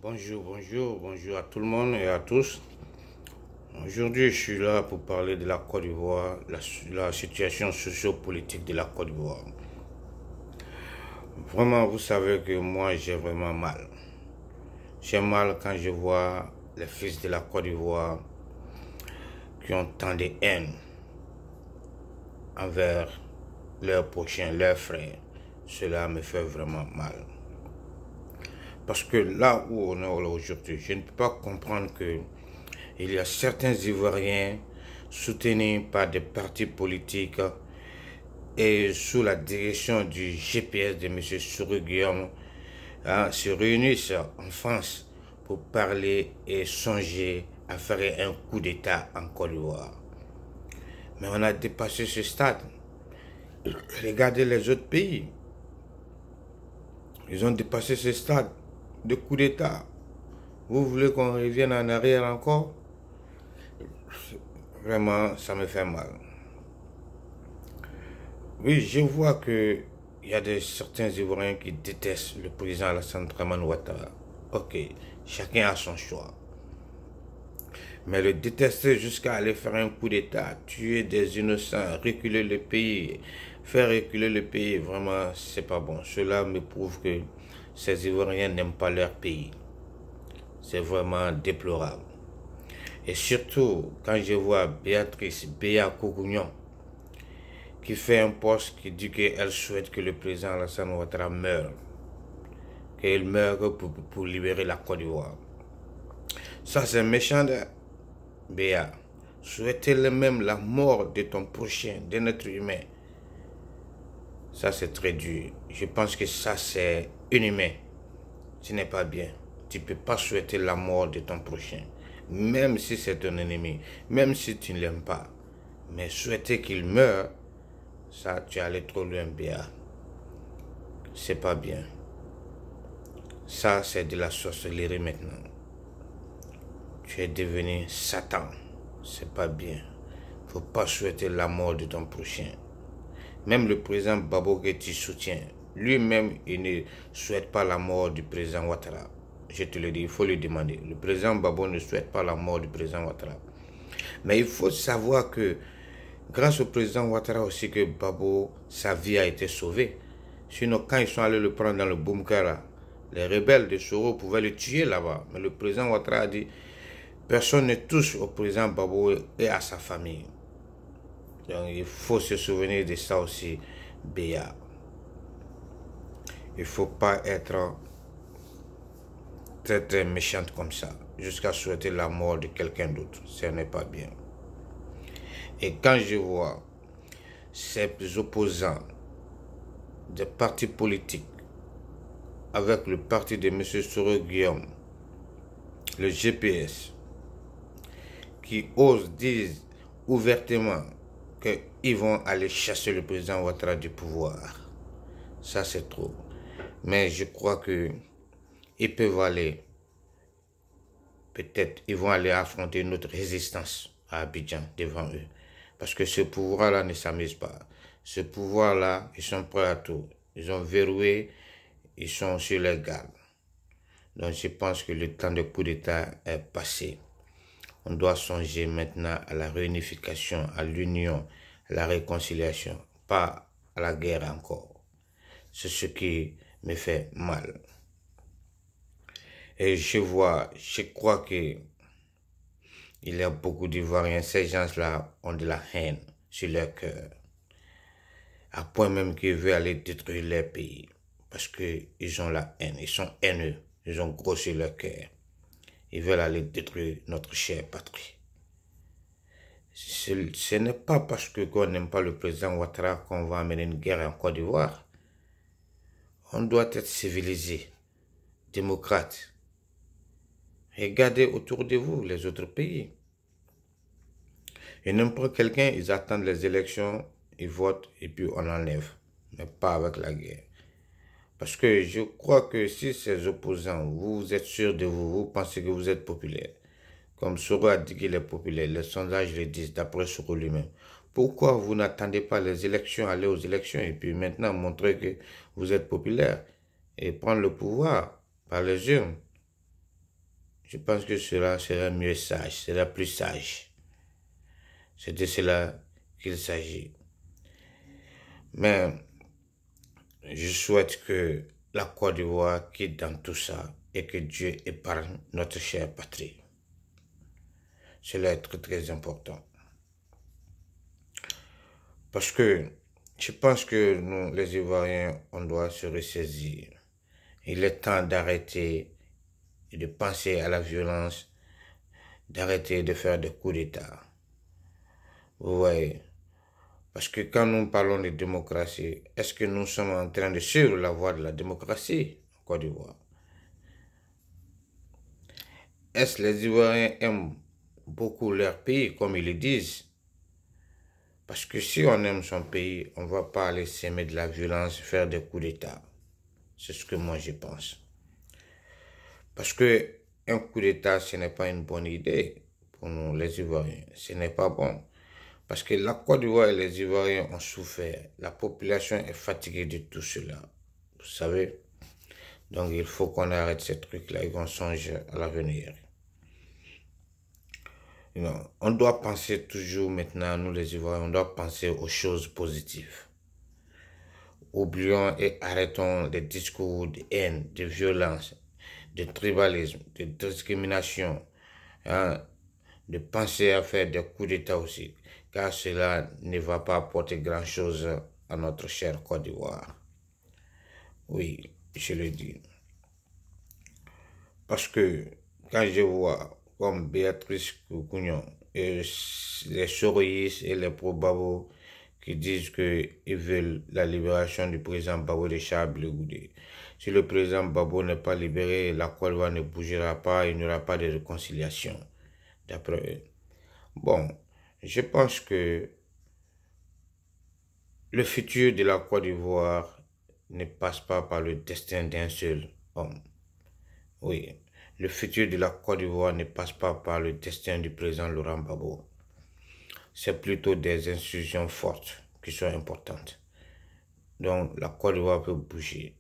Bonjour à tout le monde et à tous. Aujourd'hui, je suis là pour parler de la Côte d'Ivoire, la situation sociopolitique de la Côte d'Ivoire. Vraiment, vous savez que moi, j'ai vraiment mal. J'ai mal quand je vois les fils de la Côte d'Ivoire qui ont tant de haine envers leurs prochains, leurs frères. Cela me fait vraiment mal. Parce que là où on est aujourd'hui, je ne peux pas comprendre que il y a certains Ivoiriens soutenus par des partis politiques et sous la direction du GPS de M. Sourou Guillaume se réunissent en France pour parler et songer à faire un coup d'État en Côte d'Ivoire. Mais on a dépassé ce stade. Regardez les autres pays. Ils ont dépassé ce stade de coup d'État. Vous voulez qu'on revienne en arrière encore? Vraiment, ça me fait mal. Oui, je vois que il y a certains Ivoiriens qui détestent le président Alassane Dramane Ouattara. Ok, chacun a son choix. Mais le détester jusqu'à aller faire un coup d'État, tuer des innocents, reculer le pays, faire reculer le pays, vraiment, c'est pas bon. Cela me prouve que ces Ivoiriens n'aiment pas leur pays. C'est vraiment déplorable. Et surtout, quand je vois Béatrice Béa-Kogounian, qui fait un post qui dit qu'elle souhaite que le président Alassane Ouattara meure. Qu'il meure pour libérer la Côte d'Ivoire. Ça, c'est méchant de Béa. Souhaiter même la mort de ton prochain, d'un être humain. Ça, c'est très dur. Je pense que ça, c'est inhumain. Ce n'est pas bien. Tu ne peux pas souhaiter la mort de ton prochain. Même si c'est ton ennemi. Même si tu ne l'aimes pas. Mais souhaiter qu'il meure, ça, tu es allé trop loin, Béa. C'est pas bien. Ça, c'est de la sorcellerie maintenant. Tu es devenu Satan. C'est pas bien. Faut pas souhaiter la mort de ton prochain. Même le président Babo que tu soutiens, lui-même, il ne souhaite pas la mort du président Ouattara. Je te le dis, il faut lui demander. Le président Babo ne souhaite pas la mort du président Ouattara. Mais il faut savoir que grâce au président Ouattara aussi que Babo, sa vie a été sauvée. Sinon, quand ils sont allés le prendre dans le Boumkara, les rebelles de Soro pouvaient le tuer là-bas. Mais le président Ouattara a dit, personne ne touche au président Babo et à sa famille. Donc il faut se souvenir de ça aussi, Béa. Il ne faut pas être très méchante comme ça, jusqu'à souhaiter la mort de quelqu'un d'autre. Ce n'est pas bien. Et quand je vois ces opposants des partis politiques avec le parti de M. Sourou Guillaume, le GPS, qui osent dire ouvertement qu'ils vont aller chasser le président Ouattara du pouvoir. Ça, c'est trop. Mais je crois qu'ils peuvent aller, peut-être, ils vont aller affronter une autre résistance à Abidjan devant eux. Parce que ce pouvoir-là ne s'amuse pas. Ce pouvoir-là, ils sont prêts à tout. Ils ont verrouillé, ils sont sur les gardes. Donc je pense que le temps de coup d'État est passé. On doit songer maintenant à la réunification, à l'union, à la réconciliation, pas à la guerre encore. C'est ce qui me fait mal. Et je crois que il y a beaucoup d'Ivoiriens, ces gens-là ont de la haine sur leur cœur. À point même qu'ils veulent aller détruire leur pays. Parce qu'ils ont la haine, ils sont haineux, ils ont gros sur leur cœur. Ils veulent aller détruire notre chère patrie. Ce n'est pas parce qu'on n'aime pas le président Ouattara qu'on va amener une guerre en Côte d'Ivoire. On doit être civilisé, démocrate. Regardez autour de vous les autres pays. Et n'importe quelqu'un, ils attendent les élections, ils votent et puis on enlève. Mais pas avec la guerre. Parce que je crois que si ces opposants, vous êtes sûr de vous, vous pensez que vous êtes populaire. Comme Soro a dit qu'il est populaire, les sondages le disent d'après Soro lui-même. Pourquoi vous n'attendez pas les élections, aller aux élections et puis maintenant montrer que vous êtes populaire et prendre le pouvoir par les urnes? Je pense que cela serait mieux sage, serait plus sage. C'est de cela qu'il s'agit. Mais je souhaite que la Côte d'Ivoire quitte dans tout ça et que Dieu épargne notre chère patrie. Cela est très très important. Parce que je pense que nous, les Ivoiriens, on doit se ressaisir. Il est temps d'arrêter et de penser à la violence, d'arrêter de faire des coups d'État. Vous voyez, parce que quand nous parlons de démocratie, est-ce que nous sommes en train de suivre la voie de la démocratie en Côte d'Ivoire? Est-ce que les Ivoiriens aiment beaucoup leur pays, comme ils le disent? Parce que si on aime son pays, on ne va pas aller s'aimer de la violence, faire des coups d'État. C'est ce que moi je pense. Parce que un coup d'État, ce n'est pas une bonne idée pour nous, les Ivoiriens. Ce n'est pas bon. Parce que la Côte d'Ivoire et les Ivoiriens ont souffert. La population est fatiguée de tout cela. Vous savez? Donc il faut qu'on arrête ces trucs-là et qu'on songe à l'avenir. On doit penser toujours maintenant, nous les Ivoiriens, on doit penser aux choses positives. Oublions et arrêtons les discours de haine, de violence, de tribalisme, de discrimination, hein, de penser à faire des coups d'État aussi, car cela ne va pas apporter grand-chose à notre chère Côte d'Ivoire. Oui, je le dis. Parce que quand je vois comme Béatrice Koukouignon et les Soroïs et les pro-Babo qui disent qu'ils veulent la libération du président Babo de Charles Goudé. Si le président Babo n'est pas libéré, la Côte d'Ivoire ne bougera pas, il n'y aura pas de réconciliation, d'après eux. Bon, je pense que le futur de la Côte d'Ivoire ne passe pas par le destin d'un seul homme. Oui, le futur de la Côte d'Ivoire ne passe pas par le destin du président Laurent Gbagbo. C'est plutôt des institutions fortes qui sont importantes. Donc la Côte d'Ivoire peut bouger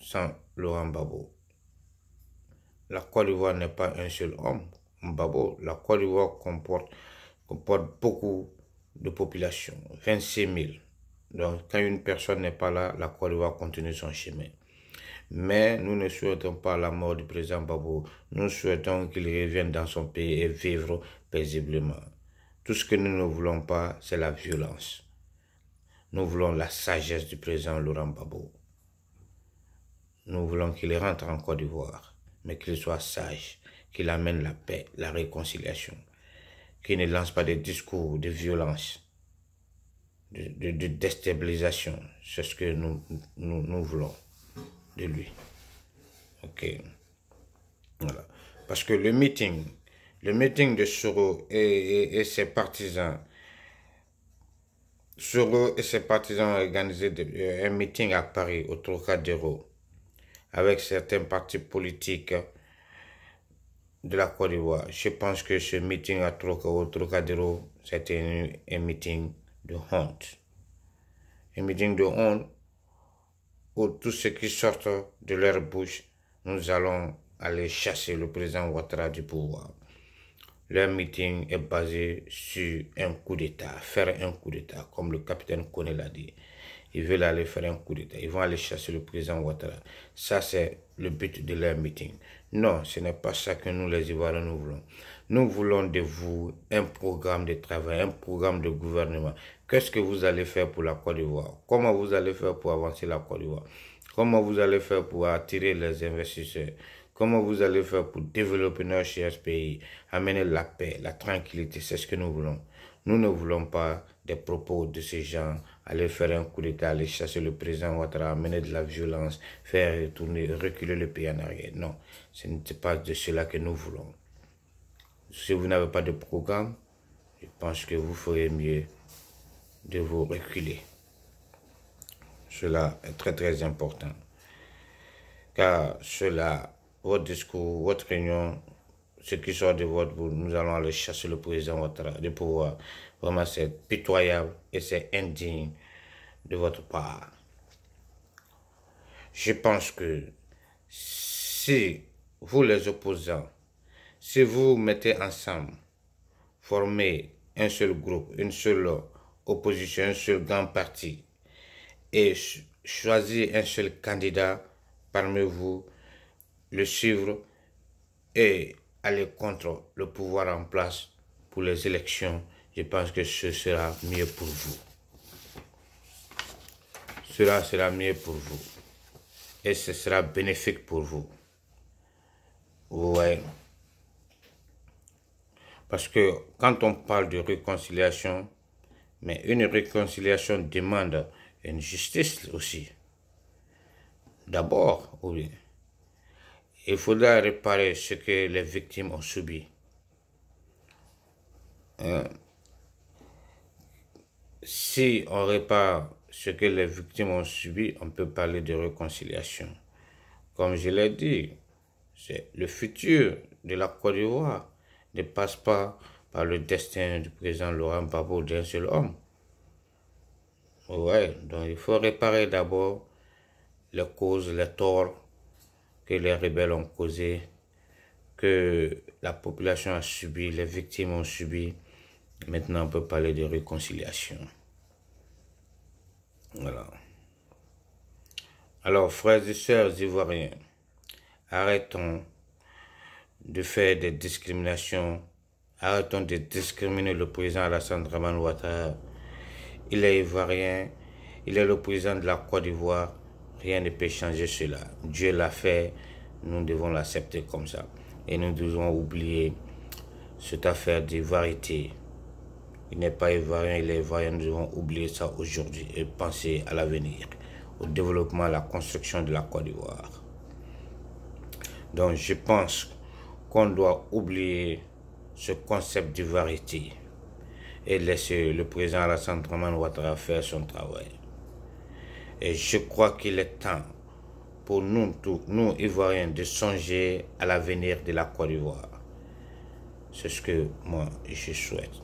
sans Laurent Gbagbo. La Côte d'Ivoire n'est pas un seul homme, Gbagbo. La Côte d'Ivoire comporte beaucoup de population, 26 000. Donc quand une personne n'est pas là, la Côte d'Ivoire continue son chemin. Mais nous ne souhaitons pas la mort du président Gbagbo. Nous souhaitons qu'il revienne dans son pays et vivre paisiblement. Tout ce que nous ne voulons pas, c'est la violence. Nous voulons la sagesse du président Laurent Gbagbo. Nous voulons qu'il rentre en Côte d'Ivoire, mais qu'il soit sage, qu'il amène la paix, la réconciliation, qu'il ne lance pas des discours de violence, de déstabilisation. C'est ce que nous voulons de lui. Ok. Voilà. Parce que le meeting de Soro et ses partisans, Soro et ses partisans ont organisé un meeting à Paris, au Trocadéro, avec certains partis politiques de la Côte d'Ivoire. Je pense que ce meeting au Trocadéro, c'était un meeting de honte. Un meeting de honte où tout ce qui sort de leur bouche, nous allons aller chasser le président Ouattara du pouvoir. Leur meeting est basé sur un coup d'État, faire un coup d'État, comme le capitaine Koné l'a dit. Ils veulent aller faire un coup d'État, ils vont aller chasser le président Ouattara. Ça, c'est le but de leur meeting. Non, ce n'est pas ça que nous, les Ivoiriens, nous voulons. Nous voulons de vous un programme de travail, un programme de gouvernement. Qu'est-ce que vous allez faire pour la Côte d'Ivoire? Comment vous allez faire pour avancer la Côte d'Ivoire? Comment vous allez faire pour attirer les investisseurs? Comment vous allez faire pour développer notre cher pays? Amener la paix, la tranquillité, c'est ce que nous voulons. Nous ne voulons pas des propos de ces gens, aller faire un coup d'État, aller chasser le président Ouattara, amener de la violence, faire retourner, reculer le pays en arrière. Non, ce n'est pas de cela que nous voulons. Si vous n'avez pas de programme, je pense que vous ferez mieux de vous reculer. Cela est très très important. Car cela, votre discours, votre réunion, ce qui sort de votre bouche, nous allons aller chasser le président Ouattara du pouvoir. Vraiment, c'est pitoyable et c'est indigne de votre part. Je pense que si vous les opposants, si vous mettez ensemble, formez un seul groupe, une seule opposition, un seul grand parti, et choisir un seul candidat parmi vous, le suivre et aller contre le pouvoir en place pour les élections, je pense que ce sera mieux pour vous. Cela sera mieux pour vous. Et ce sera bénéfique pour vous. Ouais. Parce que quand on parle de réconciliation, mais une réconciliation demande une justice aussi. D'abord, oui. Il faudra réparer ce que les victimes ont subi. Si on répare ce que les victimes ont subi, on peut parler de réconciliation. Comme je l'ai dit, c'est le futur de la Côte d'Ivoire ne passe pas par le destin du président Laurent Gbagbo d'un seul homme. Ouais, donc il faut réparer d'abord les causes, les torts que les rebelles ont causés, que la population a subi, les victimes ont subi. Maintenant, on peut parler de réconciliation. Voilà. Alors, frères et sœurs ivoiriens, arrêtons de faire des discriminations. Arrêtons de discriminer le président Alassane Dramane Ouattara. Il est ivoirien, il est le président de la Côte d'Ivoire. Rien ne peut changer cela. Dieu l'a fait, nous devons l'accepter comme ça. Et nous devons oublier cette affaire d'ivoirité. Il n'est pas ivoirien, il est ivoirien. Nous devons oublier ça aujourd'hui et penser à l'avenir, au développement, à la construction de la Côte d'Ivoire. Donc je pense qu'on doit oublier ce concept d'ivoirité et laisser le président Alassane Dramane Ouattara faire son travail. Et je crois qu'il est temps pour nous Ivoiriens, de songer à l'avenir de la Côte d'Ivoire. C'est ce que moi, je souhaite.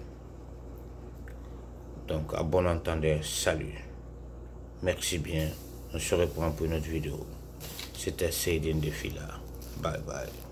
Donc, à bon entendeur, salut. Merci bien. On se reprend pour une autre vidéo. C'était Seydine Defila. Bye bye.